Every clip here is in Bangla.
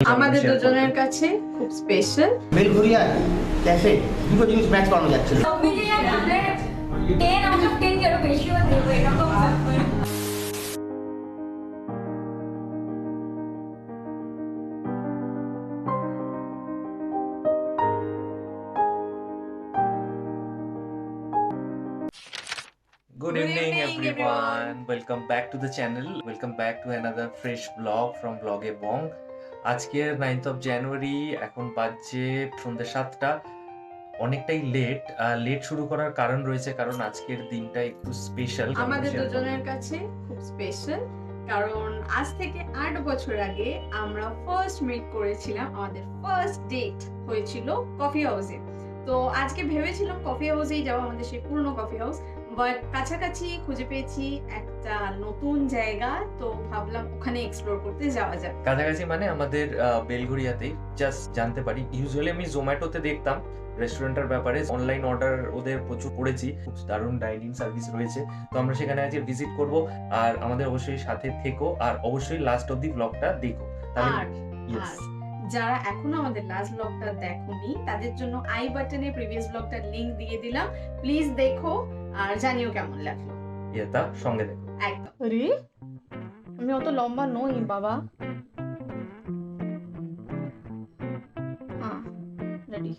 আমাদের দুজনের কাছে খুব স্পেশাল। বেলঘরিয়া ক্যাফে দুটো জিনিস ম্যাচ করানো যাচ্ছে না। সব মিলিয়ে আমাদের 10 out of 10 এরও বেশিও দেবো এরকম ব্যাপার। Good evening everyone. Welcome back to the channel. Welcome back to another fresh vlog from Vlog-এ Bong. আজকের 9th of January, এখন বাজে সন্ধ্যে 7টা। অনেকটাই লেট শুরু করার কারণ রয়েছে, কারণ আজকের দিনটা একটু স্পেশাল আমাদের দুজনের কাছে খুব স্পেশাল, কারণ আজ থেকে 8 বছর আগে আমরা ফার্স্ট মিট করেছিলাম। আমাদের ফার্স্ট ডেট হয়েছিল কফি হাউসে। তো আজকে ভেবেছিলাম কফি হাউসেই যাবো, আমাদের সেই পুরনো কফি হাউস, বাট কাছাকাছি খুঁজে পেয়েছি একটা নতুন জায়গা, তো ভাবলাম ওখানে এক্সপ্লোর করতে যাওয়া যাক। কাছাকাছি মানে আমাদের বেলঘরিয়াতেই। জাস্ট জানতে পারি, ইউজুয়ালি আমি জোম্যাটোতে দেখতাম রেস্টুরেন্টের ব্যাপারে, অনলাইন অর্ডার ওদের প্রচুর করেছি, খুব দারুণ ডাইনিং সার্ভিস রয়েছে। তো আমরা সেখানে আজকে ভিজিট করব, আর আমাদের অবশ্যই সাথে থেকো, আর অবশ্যই লাস্ট অব দি ব্লগটা দেখো। আর যারা এখনো আমাদের লাস্ট ব্লগটা দেখোনি তাদের জন্য আই বাটনে প্রিভিয়াস ব্লগটার লিংক দিয়ে দিলাম, প্লিজ দেখো আর জানিও কেমন লাগলো। এটা সঙ্গে দেখো একদম। আরে আমি অত লম্বা নই বাবা। রেডি।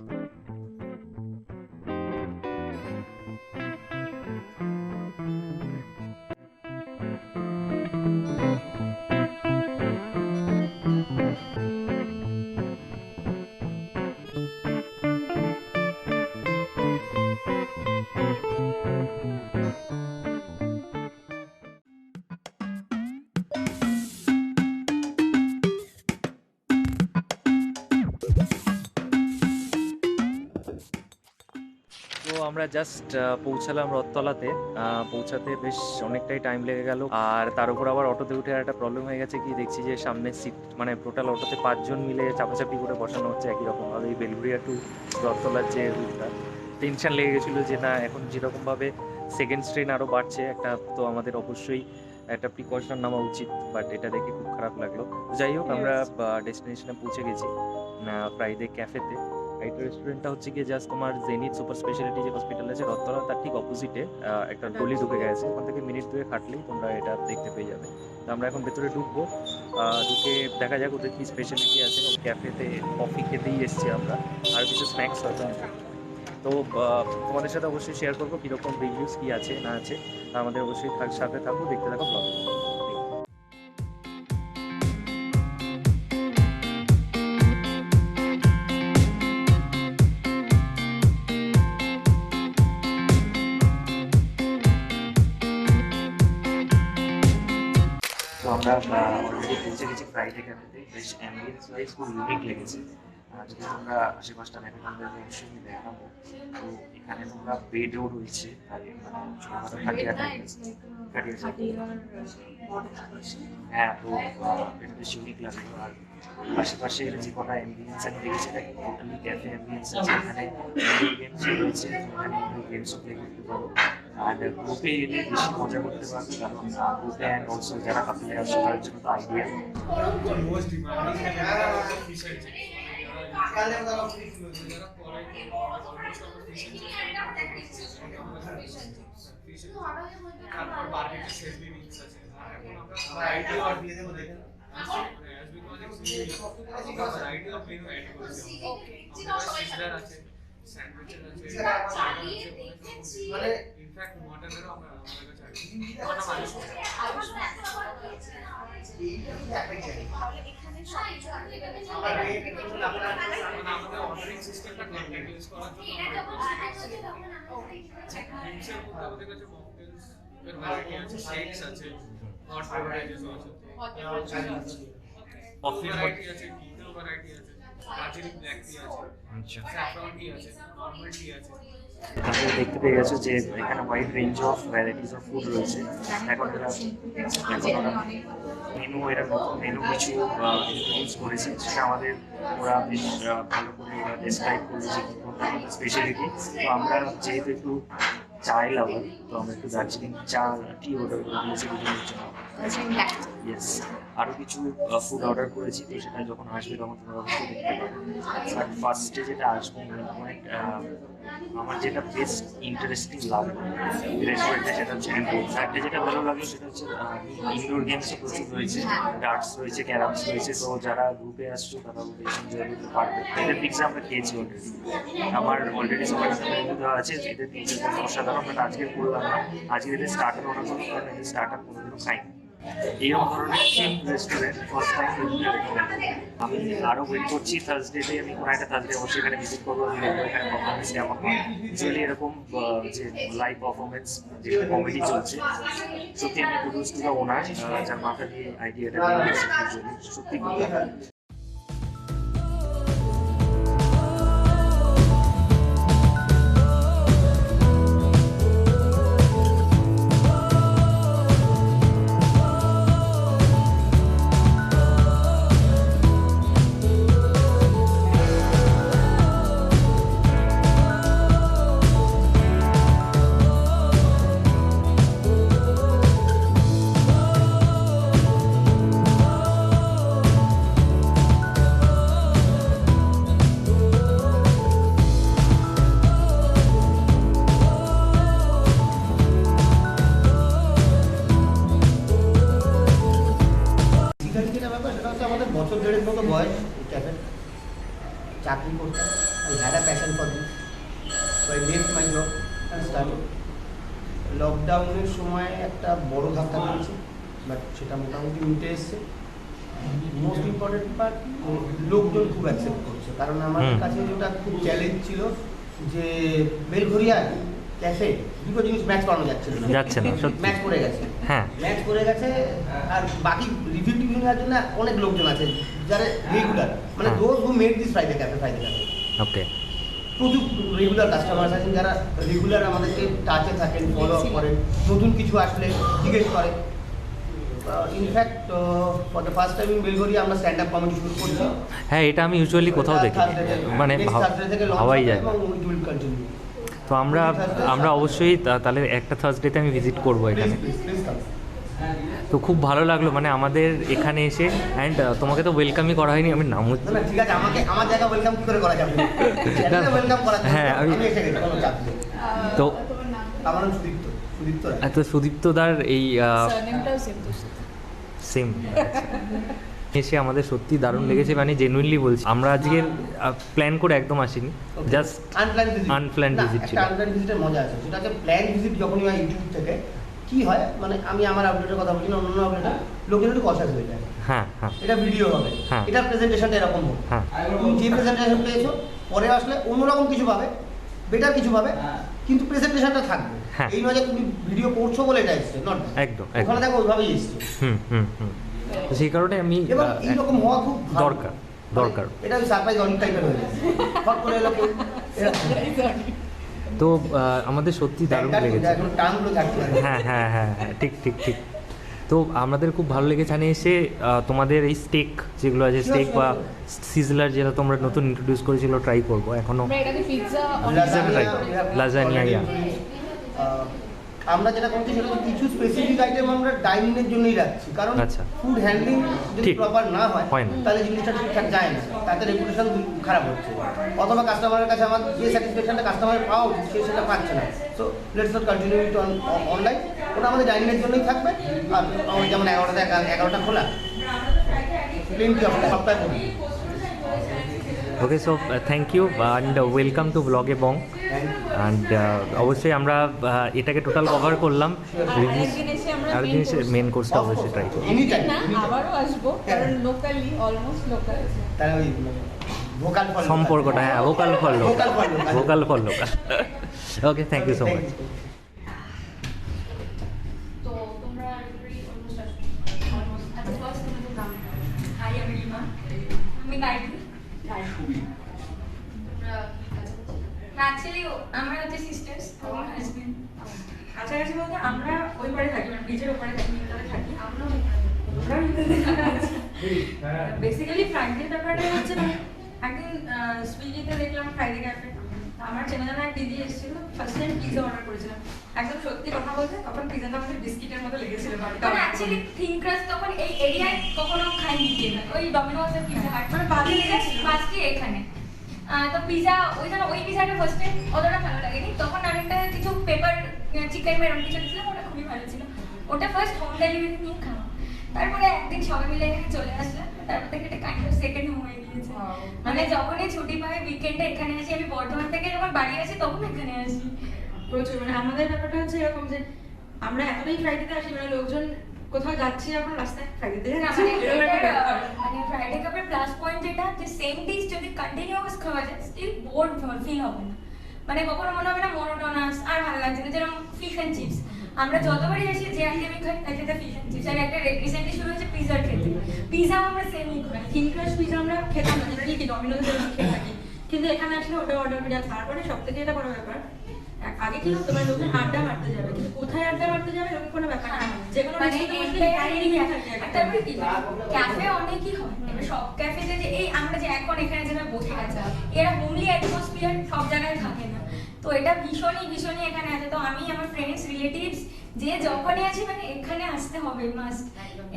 তো আমরা জাস্ট পৌঁছালাম রথতলাতে। পৌঁছাতে বেশ অনেকটাই টাইম লেগে গেল, আর তার উপর আবার অটোতে উঠে একটা প্রবলেম হয়ে গেছে। কি দেখছি যে সামনে সিট, মানে টোটাল অটোতে 5 জন মিলে চাপাচাপি করে বসানো হচ্ছে একই রকমভাবে। এই বেলঘরিয়া টু রথতলার যে রুটটা, টেনশন লেগে গেছিলো যে না, এখন যেরকমভাবে সেকেন্ড ট্রেন আরও বাড়ছে একটা, তো আমাদের অবশ্যই একটা প্রিকশন নেওয়া উচিত, বাট এটা দেখে খুব খারাপ লাগলো। যাই হোক, আমরা ডেস্টিনেশনে পৌঁছে গেছি, ফ্রাইডে ক্যাফেতে। এইটা রেস্টুরেন্টটা হচ্ছে গিয়ে জাস্ট তোমার জেনিথ সুপার স্পেশালিটি যে হসপিটাল আছে রথতলা, তার ঠিক অপোজিটে একটা গলি ঢুকে গেছে। ওখান থেকে মিনিট 2 হাঁটলেই তোমরা এটা দেখতে পেয়ে যাবে। তো আমরা এখন ভেতরে ঢুকবো, ঢুকে দেখা যাক ওদের কি স্পেশালিটি আছে। ক্যাফেতে কফি খেতেই এসছি আমরা, আর কিছু স্ন্যাক্স হয়তো নেবো। তো তোমাদের সাথে অবশ্যই শেয়ার করবো কীরকম রিভিউস কী আছে না আছে। আমাদের অবশ্যই সাথে থাকবো, দেখতে থাকো ব্লগ। তো আমরা অলরেডি পৌঁছে গেছি ফ্রাইডে ক্যাফেতে। বেশ অ্যাম্বিয়েন্স ওয়াইজ খুব ইউনিক লেগেছে। যদি তোমরা আশেপাশটা দেখো তোমাদের অবশ্যই দেখাবো। তো এখানে তোমরা বেডও রয়েছে, মানে ছোটোখাটো হ্যাঁ। তো এটা বেশ ইউনিক লাগলো। আর আশেপাশে যে কটা অ্যাম্বিয়েন্স আমি দেখেছি, এটা টোটালি ক্যাফে অ্যাম্বিয়েন্স আছে। এখানে গেমস রয়েছে, এখানে গেমসও প্লে করতে পারো। আর গ্রুপে এলে বেশি মজা করতে পারবে, কারণ গ্রুপে অ্যান্ড অলসো যারা কাপলে আসছে তাদের জন্য তো আইডিয়া। তারপর বারবিকিউ সেজবি মিক্স আছে। আর এখন আমরা আইডি অর দিয়ে দেব দেখেন as because it's variety of menu add করেছি। ওকে সিজার আছে, স্যান্ডউইচের আছে, মানে ইনফ্যাক্ট মটনেরও আমরা আমাদের কাছে আছে। মানে মানুষ আমাদের অর্ডারিং সিস্টেমটা কন্টিনিউস করার জন্য আমাদের কাছে মকটেলস এর ভ্যারাইটি আছে, শেকস আছে, হট বেভারেজেস আছে, কফি ভ্যারাইটি আছে, টিতেও ভ্যারাইটি আছে, দার্জিলিং ব্ল্যাক টি আছে, স্যাফরন টি আছে, নরমাল টি আছে। আপনারা দেখতে পেয়ে গেছো যে এখানে wide range of varieties of food রয়েছে। এখন এরা নতুন মেনু কিছু ইন্ট্রোডিউস করেছে, সেটা আমাদের ওরা বেশ ভালো করে ওরা ডেসক্রাইব করেছে স্পেশালিটি। তো আমরা যেহেতু একটু চায় লাভার, তো আমরা একটু দার্জিলিং চা টি অর্ডার করে দিয়েছি দুজনের জন্য। ইয়েস। আরও কিছু ফুড অর্ডার করেছি, তো সেটা যখন আসবে তখন তোমরা অবশ্যই দেখতে পাবে। আর ফার্স্টে যেটা আসবে মানে আমার যেটা বেস্ট ইন্টারেস্টিং লাগলো রেস্টুরেন্টে সেটা হচ্ছে থার্ডে যেটা ভালো লাগলো সেটা হচ্ছে ইনডোর গেমসও প্রচুর রয়েছে, ডার্টস রয়েছে, ক্যারামস রয়েছে। তো যারা গ্রুপে আসছো তারা বেশ এনজয় করতে পারবে। এদের পিৎজা আমরা খেয়েছি অলরেডি, আমার অলরেডি সবার সাথে মেনু দেওয়া আছে। এদের পিৎজা অসাধারণ, বাট আজকে করলাম না। আজকে এদের স্টার্টার অর্ডার করলাম, কারণ এদের স্টার্টার কোনোদিনও খাইনি। এইরকম ধরনের চিপ রেস্টুরেন্ট ফার্স্ট টাইম আমি আরও ওয়েট করছি। থার্সডেতে আমি কোনো একটা থার্সডে অবশ্যই এখানে ভিজিট করবো, এখানে পারফরমেন্স কেমন হয়। ইউজুয়ালি এরকম যে লাইভ পারফরমেন্স যেখানে কমেডি চলছে, সত্যি আমি প্রডিউস টু দ্য ওনার, যার মাথা দিয়ে আইডিয়াটা নিয়ে সত্যি খুব ভালো। যেটা ব্যাপার সেটা হচ্ছে আমাদের বছর দেড়েক মতো বয়স ক্যাফে চাকরি করতাম। I had a passion for this, so I left my job and started. লকডাউনের সময় একটা বড় ধাক্কা পেয়েছে, বাট সেটা মোটামুটি উঠে এসছে। মোস্ট ইম্পর্টেন্ট পার্ট, লোকজন খুব অ্যাকসেপ্ট করছে, কারণ আমাদের কাছে যেটা খুব চ্যালেঞ্জ ছিল যে বেলঘরিয়া ক্যাফে দুটো জিনিস ম্যাচ করানো যাচ্ছে না, ম্যাচ করে গেছে। হ্যাঁ, ম্যাচ করে গেছে। আর বাকি রিভিউ টিভিউ নেওয়ার জন্য অনেক লোকজন আছে যারা রেগুলার, মানে those who made this Friday cafe okay, প্রচুর রেগুলার কাস্টমার আছেন যারা রেগুলার আমাদেরকে টাচে থাকেন, ফলো আপ করেন, নতুন কিছু আসলে জিজ্ঞেস করেন। In fact for the first time in Belgharia আমরা স্ট্যান্ড আপ কমেডি শুরু করছি। হ্যাঁ, এটা আমি ইউজুয়ালি কোথাও দেখি, মানে ভাবাই যায়। তো আমরা অবশ্যই তাহলে একটা থার্সডেতে আমি ভিজিট করবো এখানে। তো খুব ভালো লাগলো মানে আমাদের এখানে এসে। অ্যান্ড তোমাকে তো ওয়েলকামই করা হয়নি, আমি নাম হচ্ছে না, ঠিক আছে, আমাকে আমার জায়গা ওয়েলকাম কি করে করা যাবে? ওয়েলকাম করা যাবে। হ্যাঁ, আমি এসে গেছি, কোনো চাপ নেই। তো আমার নাম সুদীপ্ত রায়। তো সুদীপ্তদার এই সেম এসে আমাদের সত্যি দারুণ লেগেছে, মানে জেনুইনলি বলছি। আমরা আজকে প্ল্যান করে একদম আসিনি, জাস্ট আনপ্ল্যান ভিজিট ছিল। আনপ্ল্যান ভিজিটের মজা আছে, সেটা হচ্ছে প্ল্যান ভিজিট যখনই হয় ইউটিউব থেকে কি হয়, মানে আমি আমার আপডেটের কথা বলছি না, অন্য আপডেটে লোকের একটু কষাস হয়ে যায়। হ্যাঁ হ্যাঁ, এটা ভিডিও হবে, হ্যাঁ, এটার প্রেজেন্টেশনটা এরকম হবে। হ্যাঁ, তুমি যে প্রেজেন্টেশন পেয়েছো পরে আসলে অন্যরকম কিছু পাবে, বেটার কিছু পাবে, কিন্তু প্রেজেন্টেশনটা থাকবে। এই নয় যে তুমি ভিডিও করছো বলে এটা এসছে, নট একদম ওখানে দেখো ওইভাবেই এসছে। তো সেই কারণে আমি এবং এইরকম হওয়া খুব দরকার। এটা সারপ্রাইজ অনেক টাইপের হয়ে যায়, হট করে এলো কেউ, তো আমাদের সত্যি দারুণ লেগেছে। হ্যাঁ হ্যাঁ হ্যাঁ হ্যাঁ, ঠিক ঠিক ঠিক। তো আমাদের খুব ভালো লেগেছে এখানে এসে। তোমাদের এই স্টেক যেগুলো আছে, স্টেক বা সিজলার যেটা তোমরা নতুন ইন্ট্রোডিউস করেছিল, ট্রাই করবো। এখনো ট্রাই করবো, লাজানিয়া। আমরা যেটা করছি সেটা হচ্ছে কিছু স্পেসিফিক আইটেম আমরা ডাইনিং এর জন্যই রাখছি, কারণ ফুড হ্যান্ডলিং যদি প্রপার না হয় তাহলে জিনিসটা ঠিকঠাক যায় না, তাতে রেপুটেশন খারাপ হচ্ছে, অথবা কাস্টমারের কাছে আমার যে স্যাটিসফ্যাকশনটা কাস্টমারের পাওয়া উচিত সেটা পাচ্ছে না। So let's not continue it online, ওটা আমাদের ডাইনিং এর জন্যই থাকবে। আর যেমন 11টা খোলা, প্লেনটি সপ্তাহে করি। Okay, so thank you and welcome to ব্লগে বং। অ্যান্ড অবশ্যই আমরা এটাকে টোটাল কভার করলাম। আর জিনিসের মেন কোর্সটা অবশ্যই ট্রাই করব। আবারও আসবো, কারণ লোকালি অলমোস্ট লোকাল সম্পর্কটা, হ্যাঁ, vocal for local. Okay, thank you so much. তো তোমরা অলমোস্ট আচ্ছা, ফার্স্ট তোমাদের নাম? হাই, আমি রিমা। আমি গায়ত্রী। অ্যাকচুয়ালি আমরা হচ্ছে সিস্টার্স, আমার হাজবেন্ড কাছাকাছি বলতে আমরা ওই পারে থাকি, মানে ব্রিজের ওপারে থাকি, মিলতলায় থাকি। আমরা বেসিক্যালি ফ্রাইডে ব্যাপারটা হচ্ছে না, একদিন সুইগিতে দেখলাম ফ্রাইডে ক্যাফে, আমার চেনা জানা এক দিদি এসেছিল, ফার্স্ট টাইম পিৎজা অর্ডার করেছিলাম। একদম সত্যি কথা বলতে তখন পিৎজাটা আমাদের বিস্কিটের মতো লেগেছিল। মানে অ্যাকচুয়ালি থিন ক্রাস্ট তখন এই এরিয়ায় কখনো খাইনি পিৎজা, ওই ডমিনোজ এর পিৎজা হাট মানে বাজে লেগেছিল ফার্স্টে এখানে। তো পিৎজা ওই পিৎজাটা ফার্স্টে অতটা ভালো লাগেনি, তখন আরেকটা কিছু পেপার চিকেন মেরন কিছু দিয়েছিলাম, ওটা খুবই ভালো ছিল। ওটা ফার্স্ট হোম ডেলিভারি নিয়ে খাওয়া, তারপরে একদিন সবাই মিলে এখানে চলে আসলাম, তারপর থেকে এটা কাইন্ড অফ সেকেন্ড হোম হয়ে গিয়েছে। মানে যখনই ছুটি পাই উইকেন্ডে এখানে আসি, আমি বর্ধমান থেকে যখন বাড়ি আসি তখন এখানে আসি প্রচুর। মানে আমাদের ব্যাপারটা হচ্ছে এরকম যে আমরা এতটাই ফ্রাইডেতে আসি, মানে লোকজন কোথাও যাচ্ছি এখন রাস্তায় ফ্রাইডেতে মানে ফ্রাইডে কাপের প্লাস পয়েন্ট যেটা যে সেম ডিশ যদি কন্টিনিউয়াস খাওয়া যায় স্টিল বোর্ড ফিল হবে না, মানে কখনো মনে হবে না মোনোটোনাস আর ভালো লাগছে না। যেরকম ফিশ অ্যান্ড চিপস, আমরা যতবারই আসি যে আইটেমই খাই তার সাথে ফিশ অ্যান্ড চিপস। আর একটা রিসেন্টলি শুরু হয়েছে পিৎজার খেতে, পিৎজাও আমরা সেমই খাই। থিন ক্রাস্ট পিৎজা আমরা খেতাম না, জেনারেলি কি ডমিনোজের খেয়ে থাকি, কিন্তু এখানে আসলে ওটা অর্ডার করি। আর তারপরে সব থেকে এটা বড় ব্যাপার, আগে কি হতো মানে লোকজন আড্ডা মারতে যাবে, কিন্তু কোথায় আড্ডা মারতে যাবে এরকম কোনো ব্যাপার না, যে কোনো তারপরে কি ক্যাফে অনেকই হয়। এবার সব ক্যাফেতে যে এই আমরা যে এখন এখানে যেভাবে বসে আছি, এরা হোমলি অ্যাটমসফিয়ার সব জায়গায় থাকে না, তো এটা ভীষণই এখানে আছে। তো আমি আমার ফ্রেন্ডস রিলেটিভস যে যখনই আছি মানে এখানে আসতে হবে মাস্ট,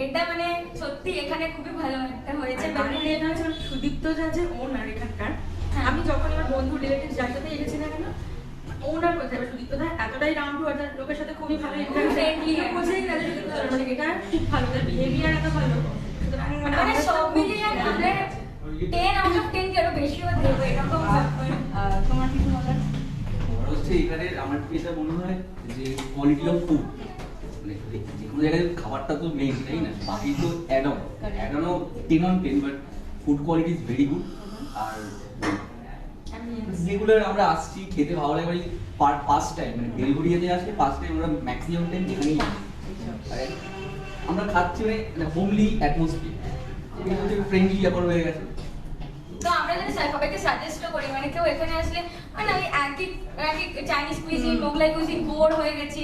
এটা মানে সত্যি এখানে খুবই ভালো একটা হয়েছে। এটা হচ্ছে সুদীপ্ত যে ওনার এখানকার, আমি যখন আমার বন্ধু রিলেটিভস যার সাথে এসেছি না কেন ওনার কথা, এবার সুদীপ্ত এতটাই ডাউন টু আর্থ, লোকের সাথে খুবই ভালো ফ্রেন্ডলি, বোঝেই না মানে এটা খুব ভালো, তার বিহেভিয়ার এত ভালো। মানে সব মিলিয়ে আমরা 10 আউট অফ 10 কেন বেশিও দেবো এরকম। তোমার কিছু বলার? হচ্ছে এখানে আমার যেটা মনে হয় যে কোয়ালিটি অফ ফুড, মানে যে কোনো জায়গায় খাবারটা তো মেইন, তাই না? বাকি তো অ্যাডনও 10 on 10, but food quality is very good. আর রেগুলার আমরা আসছি, খেতে ভালো লাগে, মানে ফার্স্ট টাইম মানে বেলঘড়িয়াতে আসলে ফার্স্ট টাইম আমরা ম্যাক্সিমাম টাইম যেখানেই আমরা খাচ্ছি মানে হোমলি অ্যাটমসফিয়ার, ফ্রেন্ডলি ব্যাপার হয়ে গেছে। তো আমরা যদি সবাইকে সাজেস্ট করি, মানে কেউ এখানে আসলে মানে ওই একই Chinese cuisine Mughlai cuisine bore হয়ে গেছি,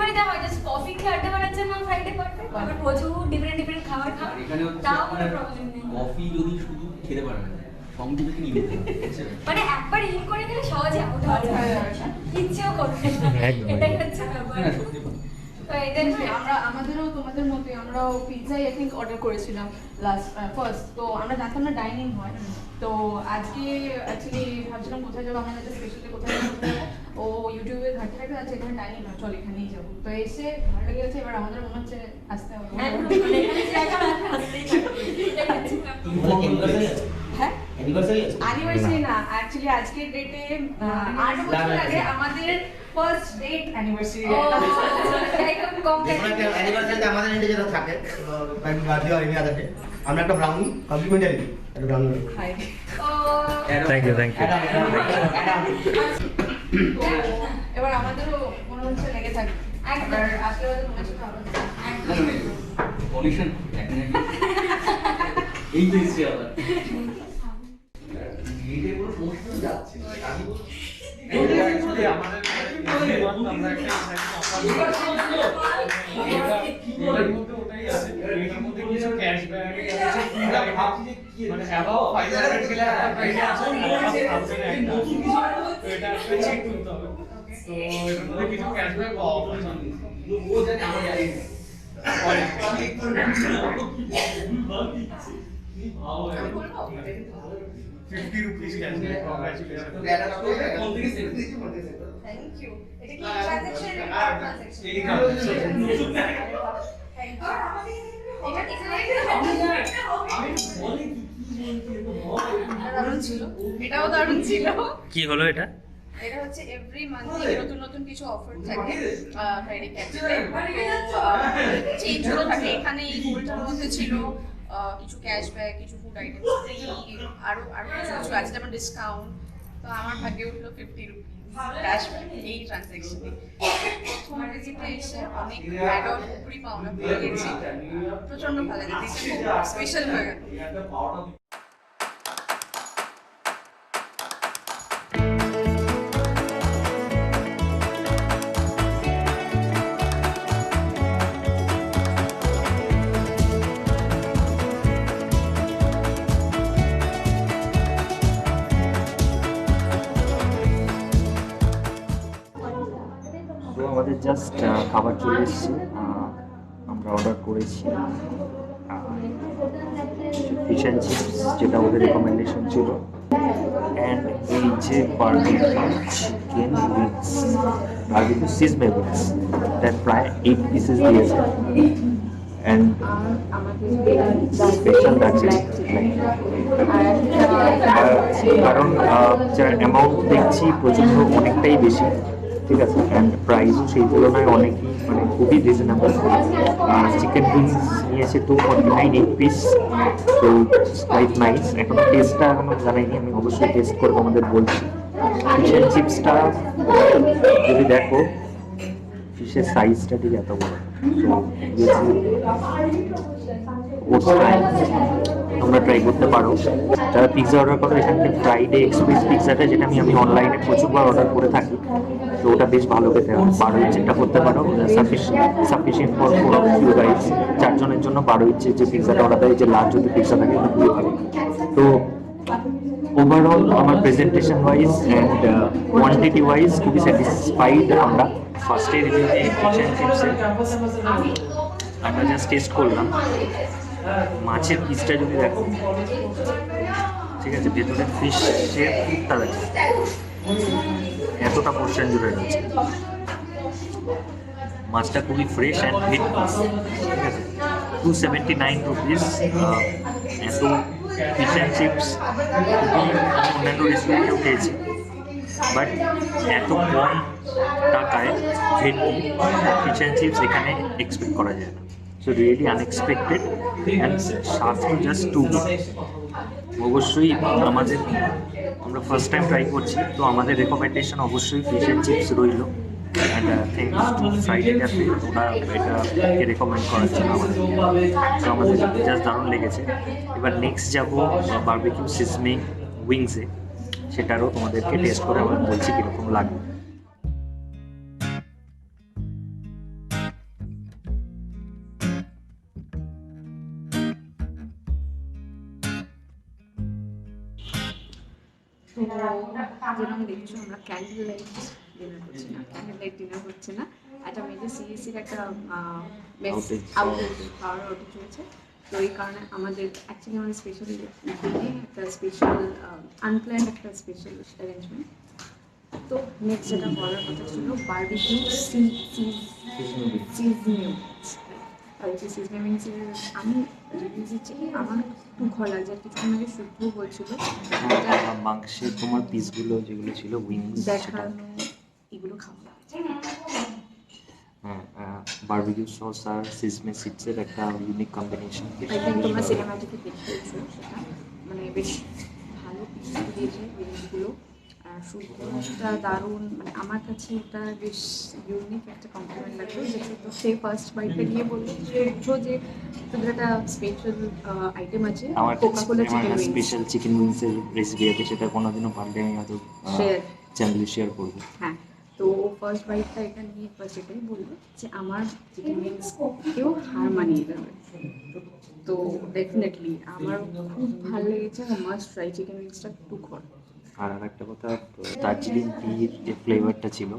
মানে যা হয় জাস্ট কফি খেয়ে আড্ডা বানাচ্ছেন না ফ্রাইডে পারফেক্ট, আবার প্রচুর ডিফারেন্ট খাবার খাওয়া, এখানে হচ্ছে তাও কোনো প্রবলেম নেই। কফি যদি শুধু খেতে পারবে না, সঙ্গে থেকে নিয়ে যেতে মানে একবার ইন করে গেলে সহজে আউট হওয়া যায়, ইচ্ছেও করবে না, এটাই হচ্ছে ব্যাপার। তো এদের আমাদেরও তোমাদের মতে আমরাও পিৎজাই আই থিঙ্ক অর্ডার করেছিলাম ফার্স্ট, তো আমরা জানতাম না ডাইনিং হয়, তো আজকে অ্যাকচুয়ালি ভাবছিলাম কোথায় যাবো, আমাদের স্পেশালি কোথায় যাবো, ও ইউটিউবে ঘাটতে ঘাটতে আছে এখানে ডাইনিং হয়, চল এখানেই যাবো, তো এসে ভালো লেগেছে। এবার আমাদের মনে হচ্ছে আসতে হবে। হ্যাঁ অ্যানিভার্সারি না, অ্যাকচুয়ালি আজকের ডেটে 8 বছর আগে আমাদের ফার্স্ট ডেট অ্যানিভার্সারি। অ্যানিভার্সারিতে আমাদের এন্ডে যেটা থাকে বার্থডে আর এনি আদার ডে, আমরা একটা ব্রাউনি কমপ্লিমেন্টারি দিই, একটা ব্রাউনি হাই থ্যাংক ইউ এবার আমাদেরও মনে হচ্ছে লেগে থাকবে একবার আসলে হয়তো তোমার সাথে আবার কমিশন এই তো ইচ্ছে আবার গেটে কোনো সমস্যা যাচ্ছে আমি এটা অ্যাকচুয়ালি আমাদের আমরা একটা এর মধ্যে ওটাই আছে, এর মধ্যে কিছু ক্যাশব্যাক মানে অ্যাবাউট 500 গেলে একটা প্রাইস আছে, 1000 একটা, তো এটা একটা চেক করতে হবে। তো এর মধ্যে কিছু ক্যাশব্যাক বা অফার আছে, ও জানে আমরা জানি না। 50 rupees cashback, congratulation. Thank you. এটা কি ট্রানজাকশন ট্রানজাকশন এই কারণে দারুণ ছিল, এটাও দারুণ ছিল। কি হলো এটা? এটা হচ্ছে এভরি মান্থ নতুন নতুন কিছু অফার থাকে ফ্রাইডে ক্যাফেতে, চেঞ্জ হতে থাকে। এখানে এই গোলটার মধ্যে ছিল কিছু ক্যাশব্যাক, কিছু ফুড আইটেম ফ্রি, আরো কিছু কিছু আছে যেমন ডিসকাউন্ট। তো আমার ভাগ্যে উঠলো 50 রুপিস ক্যাশব্যাক এই ট্রানজ্যাকশনে। প্রথম ভিজিটে এসে অনেক অ্যাড অন উপরি পাওনা পেয়ে গেছি, প্রচন্ড ভালো লেগেছে, খুব স্পেশাল হয়ে গেল। আমাদের জাস্ট খাবার চলে এসেছে, আমরা অর্ডার করেছি ফিশ অ্যান্ড চিপস, যেটা ওদের রেকমেন্ডেশন ছিল, অ্যান্ড এই যে barbecue chicken wings, barbecue sesame wings, that প্রায় 8 পিসেস দিয়েছে, অ্যান্ড স্পেশাল দার্জিলিং কারণ যা অ্যামাউন্ট দেখছি প্রচণ্ড অনেকটাই বেশি, ঠিক আছে, অ্যান্ড প্রাইসও সেই তুলনায় অনেকই মানে খুবই রিজনেবল। চিকেন উইংস নিয়েছে 249 8 পিস, তো কোয়াইট নাইস। এখনো টেস্টটা এখনো জানাইনি, আমি অবশ্যই টেস্ট করবো, আমাদের বলছি। ফিশ অ্যান্ড চিপসটা যদি দেখো, ফিশের সাইজটা ঠিক এত বড়, তোমরা ট্রাই করতে পারো। যারা পিৎজা অর্ডার করো, এখান থেকে ফ্রাইডে এক্সপ্রেস পিৎজাটা, যেটা আমি অনলাইনে প্রচুরবার অর্ডার করে থাকি, তো ওটা বেশ ভালো খেতে হয়। 12 ইঞ্চিটা করতে পারো, sufficient for 4 of you guys, 4 জনের জন্য 12 ইঞ্চির যে পিৎজাটা অর্ডার দেয়, যে লার্জ যদি পিৎজা থাকে, ওটা খুবই ভালো। তো ওভারঅল আমার presentation wise and quantity wise খুবই স্যাটিসফাইড আমরা। ফার্স্টে রিভিউ দিই ফিশ অ্যান্ড চিপসের, আমরা জাস্ট টেস্ট করলাম। মাছের পিসটা যদি দেখো, ঠিক আছে, ভেতরে ফিশের পুরটা দেখো, এতটা পোর্শন জুড়ে রয়েছে। মাছটা খুবই ফ্রেশ অ্যান্ড হিট পিস, ঠিক আছে, 279 রুপিস। এত ফিশ অ্যান্ড চিপস অন্যান্য রেস্টুরেন্টেও খেয়েছি, বাট এত কম টাকায় ভেটকি ফিশ অ্যান্ড চিপস এখানে এক্সপেক্ট করা যায় না। সো রিয়েলি আনএক্সপেক্টেড অ্যান্ড স্বাদ তো জাস্ট টু গুড। অবশ্যই আমরা ফার্স্ট টাইম ট্রাই করছি, তো আমাদের রেকমেন্ডেশন অবশ্যই ফিশ অ্যান্ড চিপস রইল। And thanks to Friday cafe, ওরা এটাকে রেকমেন্ড করার জন্য আমাদের, তো আমাদের জাস্ট দারুণ লেগেছে। এবার নেক্সট যাবো বারবিকিউ সিজমিং উইংসে, সেটারও তোমাদেরকে টেস্ট করে আমরা বলছি কীরকম লাগে। যেরকম দেখছো, আমরা ক্যান্ডেল লাইট ডিনার করছি না, ক্যান্ডেল লাইট ডিনার হচ্ছে না। একটা মেয়েদের সিএসসির একটা পাওয়ার আউটেজ হয়েছে, তো এই কারণে আমাদের অ্যাকচুয়ালি আমাদের স্পেশাল একটা স্পেশাল আনপ্ল্যান্ড একটা স্পেশাল অ্যারেঞ্জমেন্ট। তো নেক্সট যেটা বলার কথা ছিল, বারবিকিউ আমি রিভিউ দিচ্ছি, আমার একটু ভালো লাগছে। আর কিছুক্ষণ আগে শুদ্ধ বলছিল মাংসের তোমার পিসগুলো যেগুলো ছিল উইংস, দেখানো এগুলো খাওয়া লাগছে। হ্যাঁ, বারবিকিউ সস আর সিজমে সিডসের একটা ইউনিক কম্বিনেশন। আই থিঙ্ক তোমরা সিনেমাটিকে দেখেছো, সেটা মানে বেশ ভালো পিস দিয়েছে উইংসগুলো। শুদ্ধটা দারুণ, মানে আমার কাছে এটা বেশ ইউনিক একটা কমপ্লিমেন্ট লাগলো। যেটা তো সে ফার্স্ট বাইটটা নিয়ে বললো শুদ্ধ যে তোদের একটা স্পেশাল আইটেম আছে, আমার Coca Cola chicken wings. Special chicken উইংসের রেসিপি আছে, সেটা কোনোদিনও পারলে আমি হয়তো চ্যানেলে শেয়ার করবো। হ্যাঁ, তো ফার্স্ট বাইটটা এটা নিয়ে ফার্স্ট এটাই বললো যে আমার চিকেন উইংসকেও হার মানিয়ে যাবে। তো ডেফিনেটলি আমার খুব ভালো লেগেছে, মাস্ট ট্রাই চিকেন উইংসটা টু খর। আর একটা কথা, দার্জিলিং টির যে ফ্লেভারটা ছিল,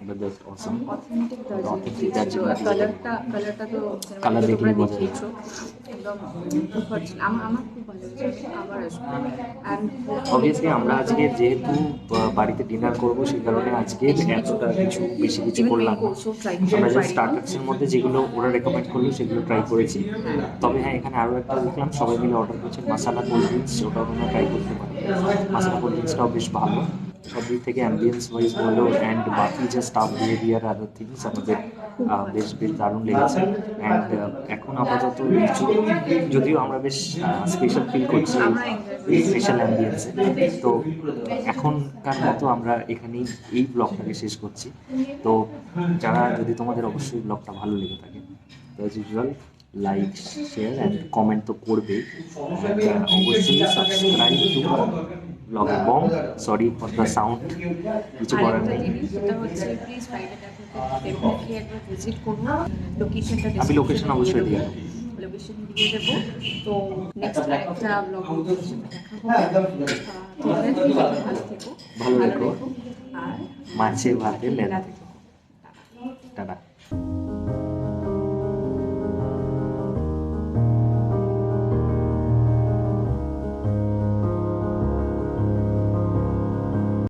ওটা জাস্ট অসম। অথেন্টিক Authentic দার্জিলিং দার্জিলিং কালারটা তো কালার তোমরা দেখলেই বোঝা দেখিয়েছো, একদম সুপার ছিল। আমার খুব ভালো লেগেছে, আমি আবার আসবো। অ্যান্ড অবভিয়াসলি আমরা আজকে যেহেতু বাড়িতে ডিনার করব, সেই কারণে আজকে এতটা বেশি কিছু করলাম না। আমরা জাস্ট স্টার্টার্সের মধ্যে যেগুলো ওরা রেকমেন্ড করলো সেগুলো ট্রাই করেছি। তবে হ্যাঁ, এখানে আরও একটা দেখলাম সবাই মিলে অর্ডার করছেন মাসালা কোল্ড ড্রিঙ্কস, ওটাও তোমরা ট্রাই করতে পারো। মাসালা কোল্ড ড্রিঙ্কসটাও বেশ ভালো, সব দিক থেকে অ্যাম্বিয়েন্স ওয়াইজ বললো, অ্যান্ড বাকি যে স্টাফ বিহেভিয়ার আদার থিংস আমাদের বেশ দারুণ লেগেছে। অ্যান্ড এখন আপাতত কিছু, যদিও আমরা বেশ স্পেশাল ফিল করছি স্পেশাল অ্যাম্বিয়েন্সে, তো এখনকার মতো আমরা এখানেই এই ব্লগটাকে শেষ করছি। তো যারা, যদি তোমাদের অবশ্যই ব্লগটা ভালো লেগে থাকে, তো as usual like, share and comment তো করবেই, অবশ্যই সাবস্ক্রাইব টু ব্লগের বম। সরি ফর দ্য সাউন্ড, কিছু করার নেই। সেটা হচ্ছে প্লিজ ফ্রাইডে ক্যাফেকে একবার ভিজিট করুন। লোকেশনটা আমি লোকেশন অবশ্যই দিয়ে দেবো। লোকেশন দিয়ে দেবো। তো নেক্সট একটা ব্লগ দেখা হবে। ভালো থেকো, ভালো থেকো, আর মাছে ভাতে লেনা থেকো। টাটা।